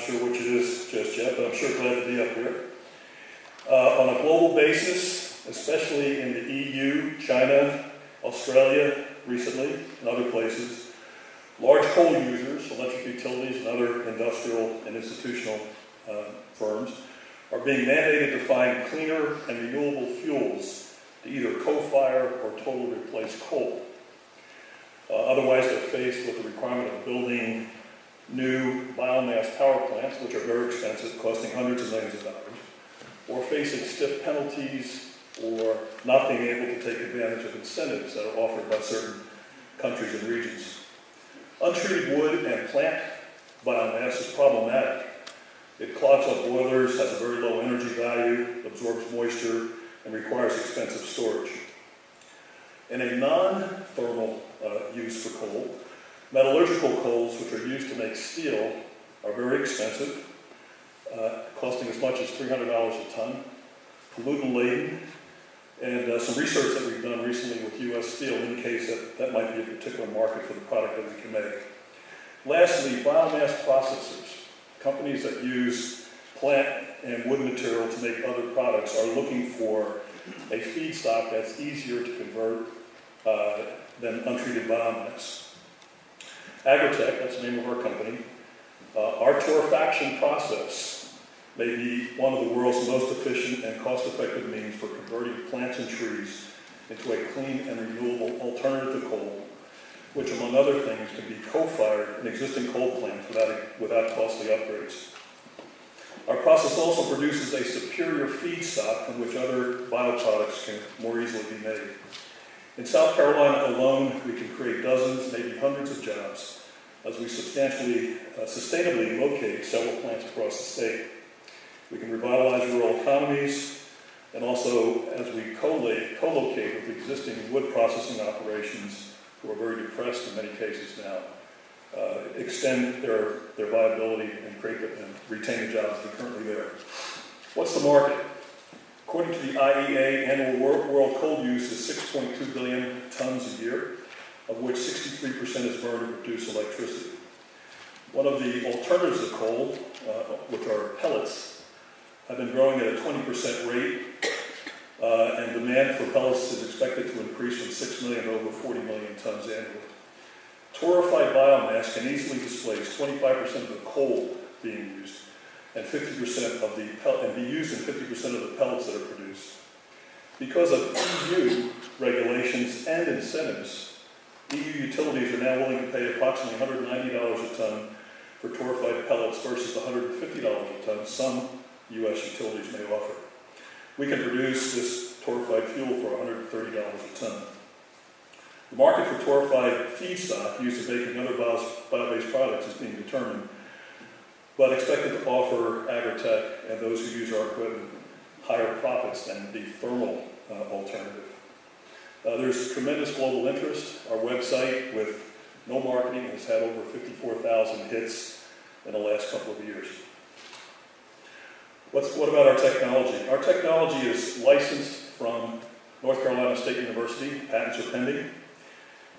sure which it is just yet, but I'm sure glad to be up here. On a global basis, especially in the EU, China, Australia recently, and other places, large coal users, electric utilities, and other industrial and institutional firms are being mandated to find cleaner and renewable fuels to either co-fire or totally replace coal. Otherwise, they're faced with the requirement of building new biomass power plants, which are very expensive, costing hundreds of millions of dollars, or facing stiff penalties or not being able to take advantage of incentives that are offered by certain countries and regions. Untreated wood and plant biomass is problematic. It clogs up boilers, has a very low energy value, absorbs moisture, and requires expensive storage. In a non-thermal use for coal, metallurgical coals, which are used to make steel, are very expensive, costing as much as $300 a ton, pollutant-laden, and some research that we've done recently with U.S. Steel indicates that that might be a particular market for the product that we can make. Lastly, biomass processors, companies that use plant and wood material to make other products, are looking for a feedstock that's easier to convert than untreated biomass. Agritech, that's the name of our company, our torrefaction process may be one of the world's most efficient and cost-effective means for converting plants and trees into a clean and renewable alternative to coal, which, among other things, can be co-fired in existing coal plants without costly upgrades. Our process also produces a superior feedstock from which other bioproducts can more easily be made. In South Carolina alone, we can create dozens, maybe hundreds of jobs as we sustainably locate several plants across the state. We can revitalize rural economies, and also as we co-locate with existing wood processing operations who are very depressed in many cases now, extend their viability and retain the jobs that are currently there. What's the market? According to the IEA, annual world coal use is 6.2 billion tons a year, of which 63% is burned to produce electricity. One of the alternatives to coal, which are pellets, have been growing at a 20% rate, and demand for pellets is expected to increase from 6 million to over 40 million tons annually. Torrefied biomass can easily displace 25% of the coal being used, and 50% of be used in 50% of the pellets that are produced. Because of EU regulations and incentives, EU utilities are now willing to pay approximately $190 a ton for torrefied pellets versus $150 a ton some U.S. utilities may offer. We can produce this torrefied fuel for $130 a ton. The market for torrefied feedstock used in making other bio-based products is being determined, but expected to offer Agritech and those who use our equipment higher profits than the thermal alternative. There's tremendous global interest. Our website, with no marketing, has had over 54,000 hits in the last couple of years. What about our technology? Our technology is licensed from North Carolina State University. Patents are pending.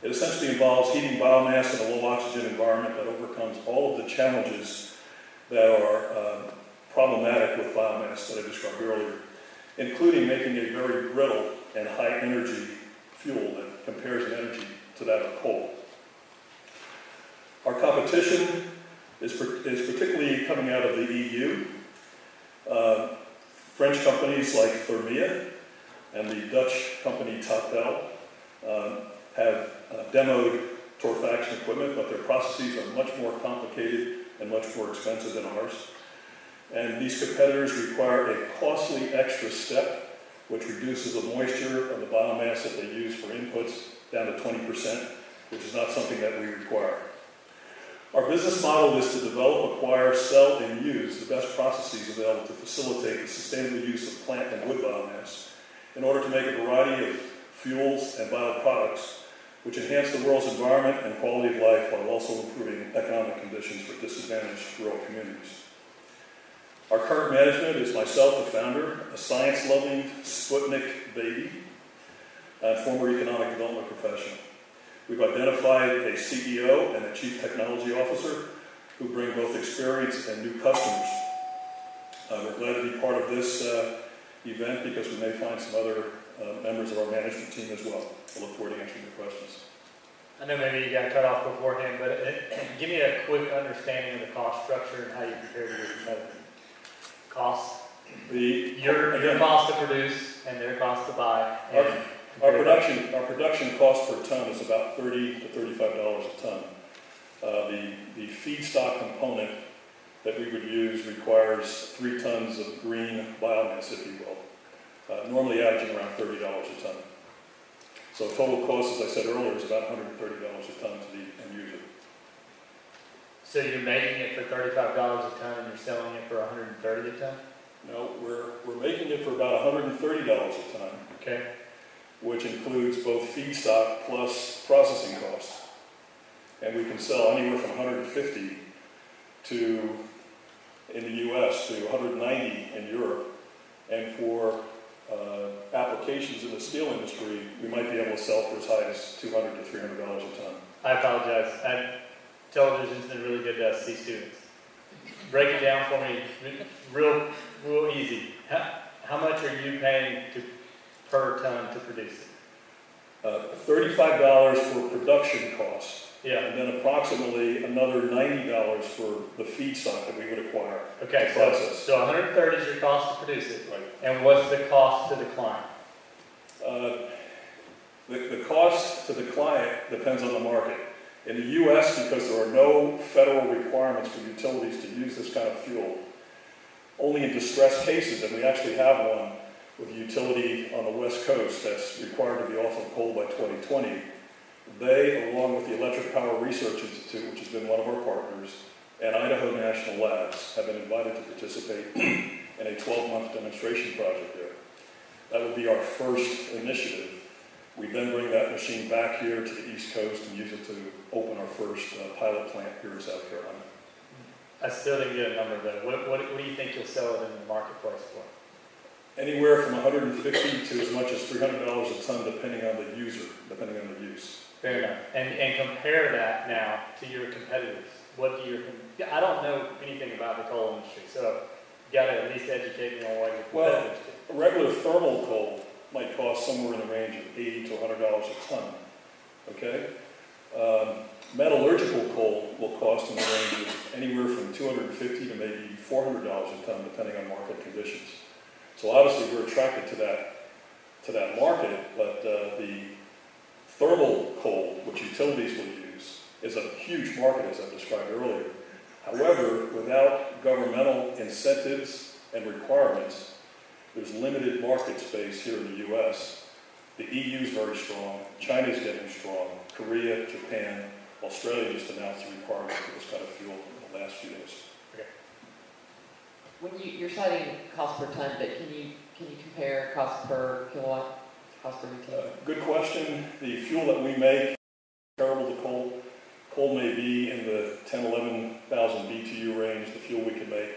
It essentially involves heating biomass in a low oxygen environment that overcomes all of the challenges that are problematic with biomass that I described earlier, including making a very brittle and high energy fuel that compares in energy to that of coal. Our competition is particularly coming out of the EU. French companies like Thermia and the Dutch company Topel have demoed torrefaction equipment, but their processes are much more complicated and much more expensive than ours. And these competitors require a costly extra step, which reduces the moisture of the biomass that they use for inputs down to 20%, which is not something that we require. Our business model is to develop, acquire, sell, and use the best processes available to facilitate the sustainable use of plant and wood biomass in order to make a variety of fuels and bioproducts which enhance the world's environment and quality of life while also improving economic conditions for disadvantaged rural communities. Our current management is myself, the founder, a science-loving Sputnik baby, and former economic development professional. We've identified a CEO and a chief technology officer who bring both experience and new customers. We're glad to be part of this event because we may find some other members of our management team as well. I look forward to answering your questions. I know maybe you got cut off beforehand, but give me a quick understanding of the cost structure and how you compare to your competitors. Cost, your cost to produce and their cost to buy. Our production cost per ton is about $30 to $35 a ton. The feedstock component that we would use requires 3 tons of green biomass, if you will, normally averaging around $30 a ton. So total cost, as I said earlier, is about $130 a ton to the end user. So you're making it for $35 a ton and you're selling it for $130 a ton? No, we're making it for about $130 a ton. Okay. Which includes both feedstock plus processing costs. And we can sell anywhere from 150 to, in the US, to 190 in Europe. And for applications in the steel industry, we might be able to sell for as high as $200 to $300 a ton. I apologize. Television's been really good to us, C students. Break it down for me, real easy. How much are you paying per ton to produce it? $35 for production costs. Yeah. And then approximately another $90 for the feedstock that we would acquire. Okay, so 130 is your cost to produce it. Right. And what's the cost to the client? The cost to the client depends on the market. In the U.S., because there are no federal requirements for utilities to use this kind of fuel, only in distressed cases, and we actually have one with a utility on the West Coast that's required to be off of coal by 2020, they, along with the Electric Power Research Institute, which has been one of our partners, and Idaho National Labs have been invited to participate in a 12-month demonstration project there. That would be our first initiative. We then bring that machine back here to the East Coast and use it to open our first pilot plant here in South Carolina. I still didn't get a number though. What do you think you'll sell it in the marketplace for? Anywhere from $150 to as much as $300 a ton, depending on the user, depending on the use. Fair enough. And compare that now to your competitors. I don't know anything about the coal industry, so you got to at least educate me on what your competitors do. Regular thermal coal might cost somewhere in the range of $80 to $100 a ton. Okay? Metallurgical coal will cost in the range of anywhere from $250 to maybe $400 a ton, depending on market conditions. So obviously we're attracted to that market, but the thermal coal, which utilities will use, is a huge market, as I described earlier. However, without governmental incentives and requirements, there's limited market space here in the U.S. The EU is very strong, China's getting strong, Korea, Japan, Australia just announced a requirement for this kind of fuel in the last few days. Okay. When you're citing cost per ton, but can you compare cost per kilowatt, cost per retail? Good question. The fuel that we make is comparable to coal. Coal may be in the 10,000, 11,000 BTU range. The fuel we can make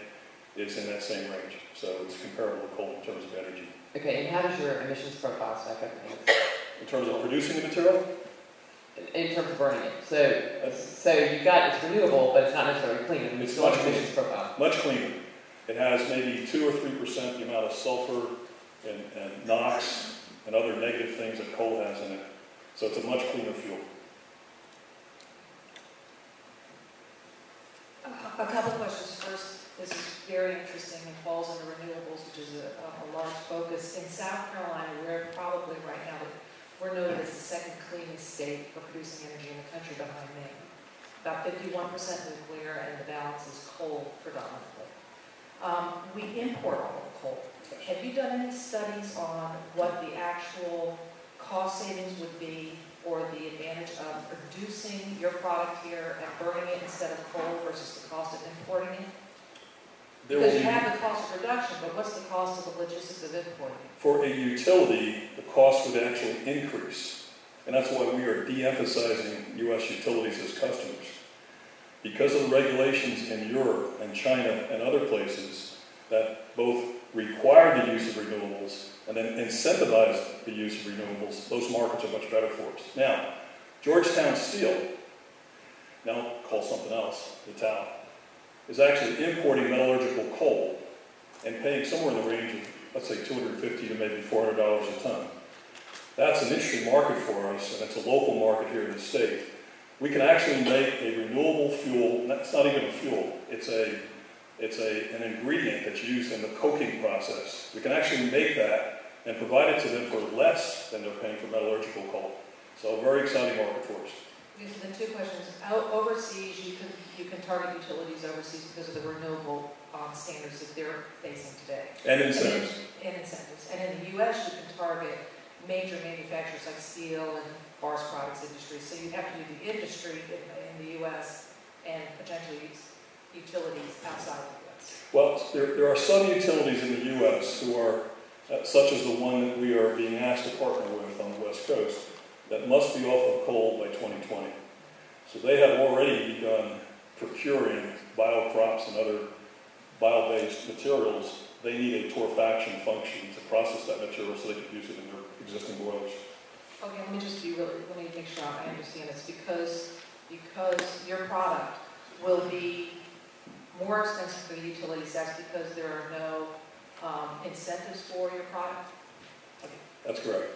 is in that same range. So it's comparable to coal in terms of energy. Okay, and how does your emissions profile stack up against? In terms of producing the material? In terms of burning it. So you've got, it's renewable, but it's not necessarily clean. I mean, It's still much have emissions profile. Much cleaner. It has maybe 2 or 3% the amount of sulfur and NOx and other negative things that coal has in it. So it's a much cleaner fuel. A couple questions. First, this is very interesting and falls under renewables, which is a large focus. In South Carolina, we're probably right now, we're noted as the second cleanest state for producing energy in the country behind Maine. About 51% nuclear and the balance is coal predominantly. We import all the coal. Have you done any studies on what the actual cost savings would be or the advantage of producing your product here and burning it instead of coal versus the cost of importing it? Because you have the cost of production, but what's the cost of the logistics of importing it? For a utility, the cost would actually increase. And that's why we are de-emphasizing U.S. utilities as customers. Because of the regulations in Europe and China and other places that both require the use of renewables and then incentivize the use of renewables, those markets are much better for us. Now, Georgetown Steel, now called something else, the Dow, is actually importing metallurgical coal and paying somewhere in the range of, let's say, $250 to maybe $400 a ton. That's an interesting market for us, and it's a local market here in the state. We can actually make a renewable fuel. It's not even a fuel. It's an ingredient that's used in the coking process. We can actually make that and provide it to them for less than they're paying for metallurgical coal. So a very exciting market for us. Okay, so then two questions. Overseas, you can target utilities overseas because of the renewable standards that they're facing today. And incentives. And incentives. And in the U.S., you can target major manufacturers like steel and forest products industry. So you have to do the industry in the U.S. and potentially utilities outside of the U.S. Well, there are some utilities in the U.S. who are, such as the one that we are being asked to partner with on the West Coast, that must be off of coal by 2020. So they have already begun procuring biocrops and other bio-based materials. They need a torrefaction function to process that material so they can use it in their existing boilers. Okay, let me make sure I understand this. Because your product will be more expensive for the utilities, that's because there are no incentives for your product? Okay. That's correct.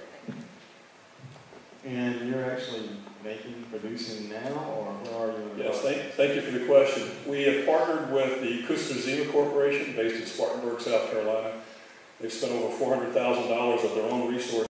And you're actually producing now, or where are you? Yes, thank you for the question. We have partnered with the Custer-Zima Corporation based in Spartanburg, South Carolina. They've spent over $400,000 of their own resources